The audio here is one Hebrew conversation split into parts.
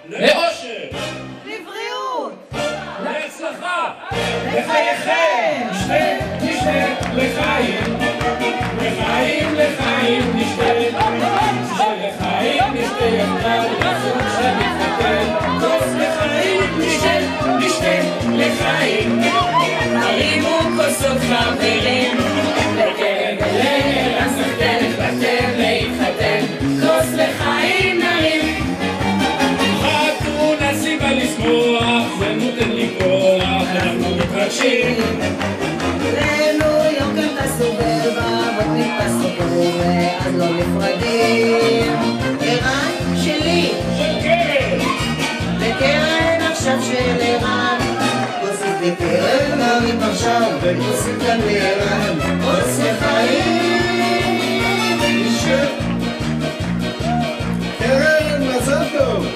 לאושר, לבריאות, להצלחה, לחייכם, נשתה לחיים, לחיים, לחיים, נשתה לחיים, נשתה יחדיו, לזוג שמתחתן, כוס לחיים, נשתה לחיים, הרימו כוסות חברים, לקרן ולגל, הסחתן, לחתן, להתחתן, כוס לחיים נרים. סיבה לשמוח, זה נותן לי כוח, אנחנו מתרגשים. לניו יורק הם טסו ברבבות נתפסו קרובה, אז לא נפרדים. ערן שלי, של קרן, וקרן עכשיו של ערן. כוסית לקרן, נרים עכשיו, וכוסית גם לערן. כוס לחיים, נשב. קרן, מזל טוב.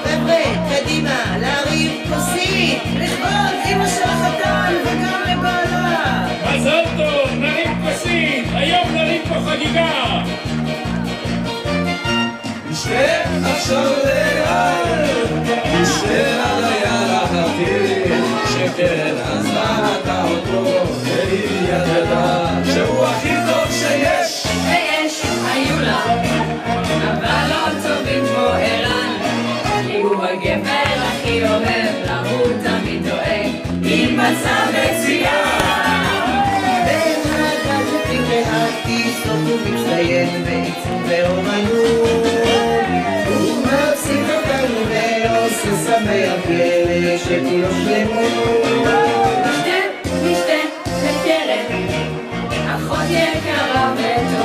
חבר'ה, קדימה, להרים כוסית, לכבוד אמא של החתן וגם לבעלה. מזל טוב, נרים כוסית, היום נרים פה חגיגה. נשתה עכשיו לאט, נשתה על הירח הכי, שקרן עזבה אותו, והיא ידעה שהוא הכי טוב שיש. ויש, היו לה, אבל לא טובים כמו ערן. הוא הגבר הכי אוהב, הוא תמיד דואג, עם מצב מצוין. בין הגדלתים והטיסות הוא מצטיין בעיצוב ואומנות. הוא מפסיק אותנו ועושה שמח ילד שכולו שלמות. נשתה לקרן, אחות יקרה וטובה.